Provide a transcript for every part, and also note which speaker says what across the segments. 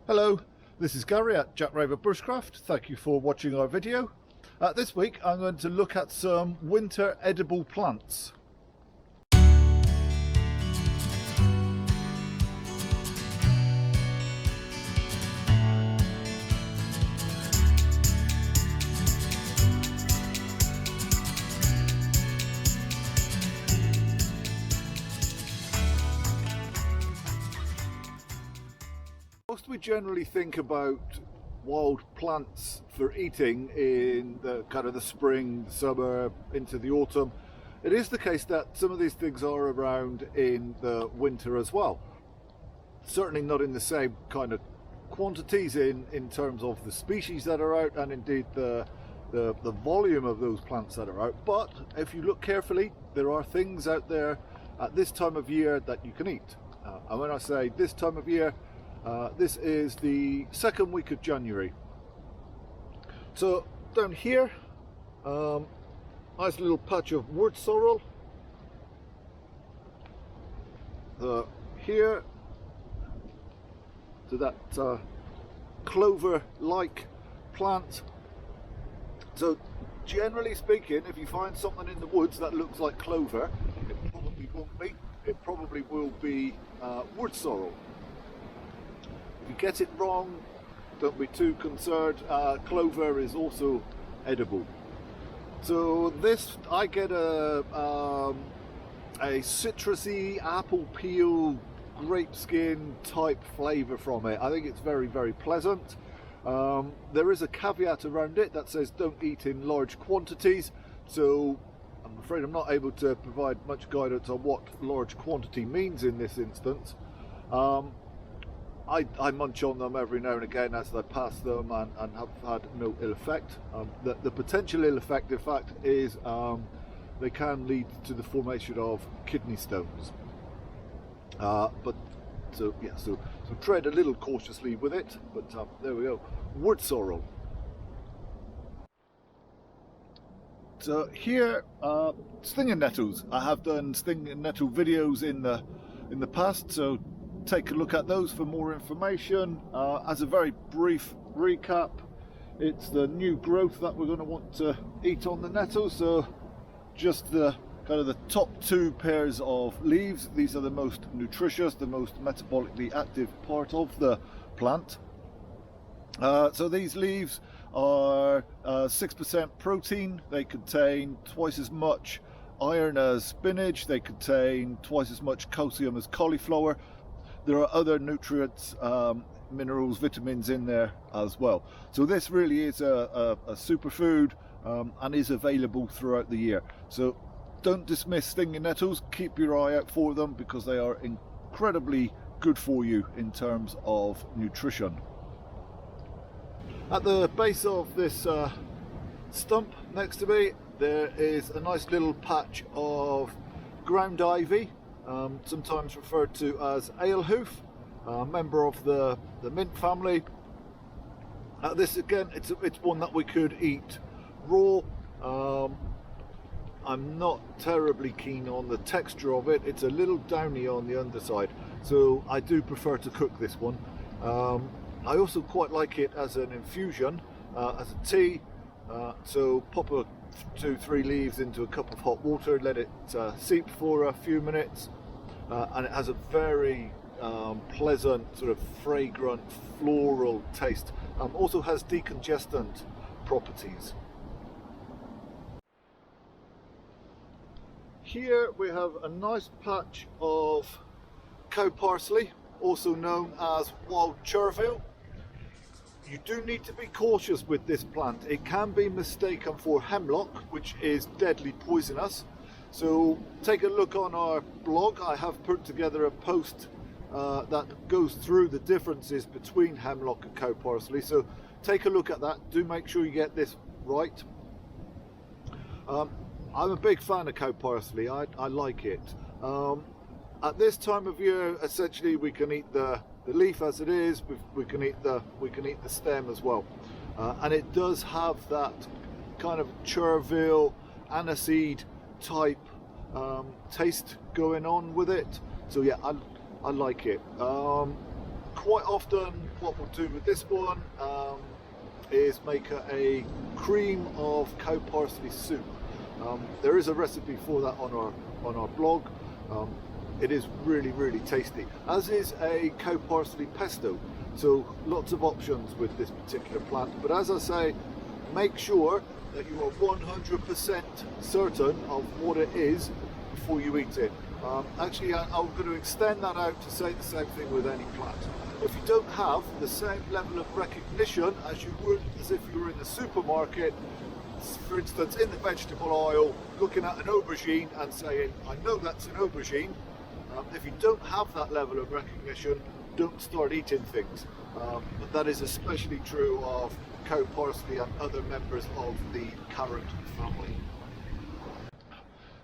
Speaker 1: Hello, this is Gary at Jack Raver Bushcraft. Thank you for watching our video. This week I'm going to look at some winter edible plants. Most we generally think about wild plants for eating in the kind of the spring, the summer, into the autumn. It is the case that some of these things are around in the winter as well. Certainly not in the same kind of quantities in terms of the species that are out, and indeed the volume of those plants that are out. But if you look carefully, there are things out there at this time of year that you can eat. And when I say this time of year, this is the second week of January. So down here, nice little patch of wood sorrel. Here to that clover-like plant. So generally speaking, if you find something in the woods that looks like clover, it probably won't be. It probably will be wood sorrel. If you get it wrong, don't be too concerned. Clover is also edible. So this, I get a citrusy apple peel, grape skin type flavour from it. I think it's very, very pleasant. There is a caveat around it that says don't eat in large quantities. So I'm afraid I'm not able to provide much guidance on what large quantity means in this instance. I munch on them every now and again as I pass them and have had no ill effect. The potential ill effect, in fact, is they can lead to the formation of kidney stones. So tread a little cautiously with it. But there we go, wood sorrel. So here, stinging nettles. I have done stinging nettle videos in the past, so take a look at those for more information. As a very brief recap, it's the new growth that we're going to want to eat on the nettle. So just the kind of the top two pairs of leaves. These are the most nutritious, the most metabolically active part of the plant. So these leaves are 6% protein. They contain twice as much iron as spinach. They contain twice as much calcium as cauliflower. There are other nutrients, minerals, vitamins in there as well. So this really is a superfood and is available throughout the year. So don't dismiss stinging nettles. Keep your eye out for them because they are incredibly good for you in terms of nutrition. At the base of this stump next to me, there is a nice little patch of ground ivy. Sometimes referred to as alehoof, a member of the mint family. This again, it's one that we could eat raw. I'm not terribly keen on the texture of it. It's a little downy on the underside, so I do prefer to cook this one. I also quite like it as an infusion, as a tea. So pop 2-3 leaves into a cup of hot water, let it seep for a few minutes, and it has a very pleasant, sort of fragrant, floral taste. Also has decongestant properties. Here we have a nice patch of cow parsley, also known as wild chervil. You do need to be cautious with this plant. It can be mistaken for hemlock, which is deadly poisonous. So take a look on our blog. I have put together a post that goes through the differences between hemlock and cow parsley. So take a look at that. Do make sure you get this right. I'm a big fan of cow parsley. I like it. At this time of year, essentially, we can eat the leaf as it is. We can eat the stem as well, and it does have that kind of chervil, aniseed type taste going on with it. So yeah, I like it. quite often what we'll do with this one is make a cream of cow parsley soup. There is a recipe for that on our blog. It is really tasty, as is a cow parsley pesto. So lots of options with this particular plant, but as I say, make sure that you are 100% certain of what it is before you eat it. Actually, I'm going to extend that out to say the same thing with any plant. If you don't have the same level of recognition as you would as if you were in the supermarket, for instance in the vegetable aisle, looking at an aubergine and saying, I know that's an aubergine, if you don't have that level of recognition, don't start eating things. But that is especially true of cow parsley and other members of the carrot family.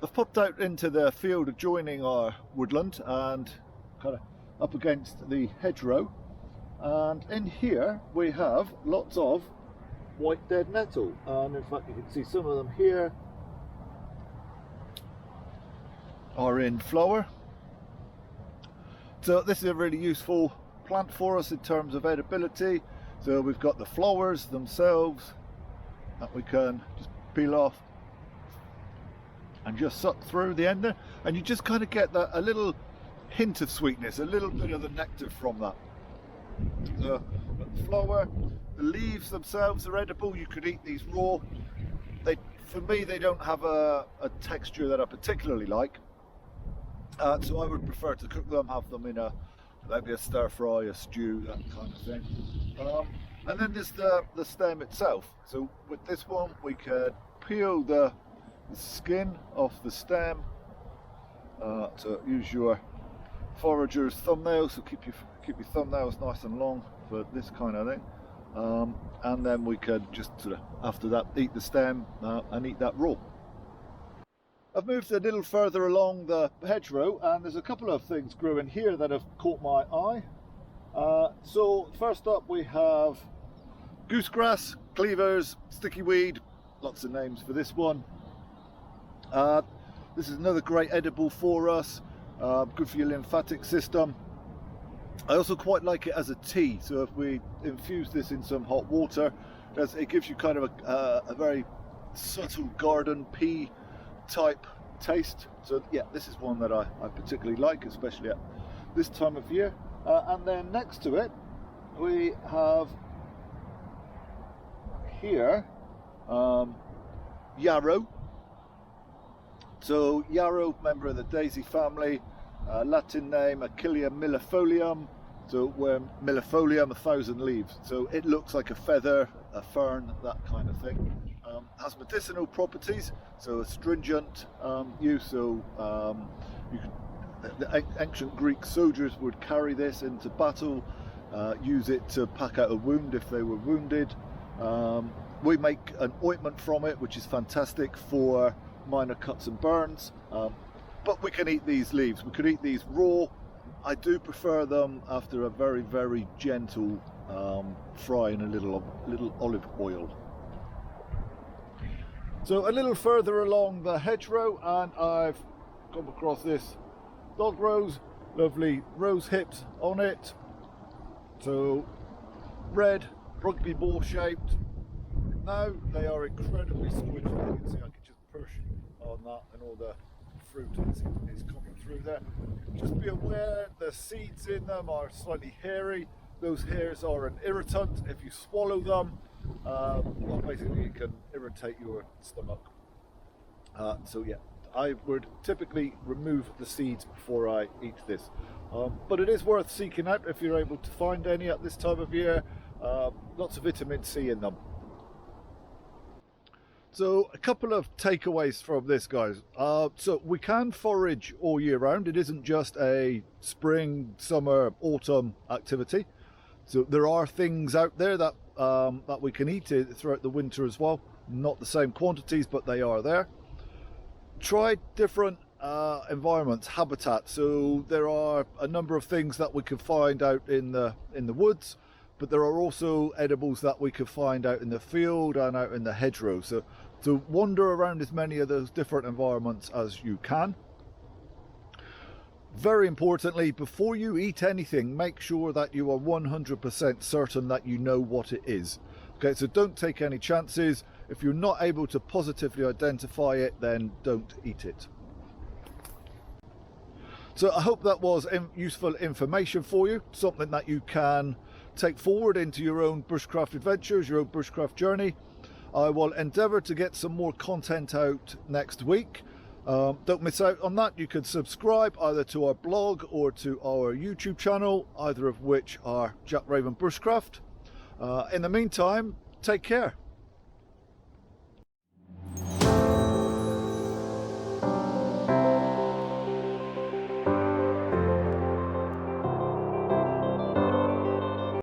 Speaker 1: I've popped out into the field adjoining our woodland and kind of up against the hedgerow, and in here we have lots of white dead nettle, and in fact you can see some of them here are in flower. So this is a really useful plant for us in terms of edibility. So we've got the flowers themselves that we can just peel off and just suck through the end there, and you just kind of get that a little hint of sweetness, a little bit of the nectar from that. The flower, the leaves themselves are edible. You could eat these raw. For me, they don't have a texture that I particularly like. So I would prefer to cook them, have them in maybe a stir fry, a stew, that kind of thing. And then there's the stem itself. So with this one, we could peel the skin off the stem. So use your forager's thumbnail. So keep your thumbnails nice and long for this kind of thing. And then we could just sort of, after that, eat the stem and eat that raw. I've moved a little further along the hedgerow, and there's a couple of things growing here that have caught my eye. So first up we have goose grass, cleavers, sticky weed, lots of names for this one. This is another great edible for us, good for your lymphatic system. I also quite like it as a tea, so if we infuse this in some hot water, it gives you kind of a very subtle garden pea type taste. So yeah, this is one that I particularly like, especially at this time of year. And then next to it we have here yarrow. So yarrow, member of the daisy family, Latin name Achillea millefolium. So where millefolium, 1,000 leaves. So it looks like a feather, a fern, that kind of thing. Has medicinal properties, so astringent use. So the ancient Greek soldiers would carry this into battle, use it to pack out a wound if they were wounded. We make an ointment from it, which is fantastic for minor cuts and burns. But we can eat these leaves. We could eat these raw. I do prefer them after a very gentle fry in a little olive oil. So a little further along the hedgerow, and I've come across this dog rose, lovely rose hips on it. So red, rugby ball shaped. Now they are incredibly squishy. You can see I can just push on that and all the fruit is coming through there. Just be aware the seeds in them are slightly hairy. Those hairs are an irritant. If you swallow them, well, basically it can irritate your stomach. So yeah, I would typically remove the seeds before I eat this. But it is worth seeking out if you're able to find any at this time of year. Lots of vitamin C in them. So a couple of takeaways from this, guys. So we can forage all year round. It isn't just a spring, summer, autumn activity. So there are things out there that that we can eat throughout the winter as well. Not the same quantities, but they are there. Try different environments, habitat. So there are a number of things that we can find out in the woods, but there are also edibles that we can find out in the field and out in the hedgerow. So wander around as many of those different environments as you can. Very importantly, before you eat anything, make sure that you are 100% certain that you know what it is. Okay, so don't take any chances. If you're not able to positively identify it, then don't eat it. So I hope that was useful information for you, something that you can take forward into your own bushcraft adventures, your own bushcraft journey. I will endeavour to get some more content out next week. Don't miss out on that. You can subscribe either to our blog or to our YouTube channel, either of which are Jack Raven Bushcraft. In the meantime, take care.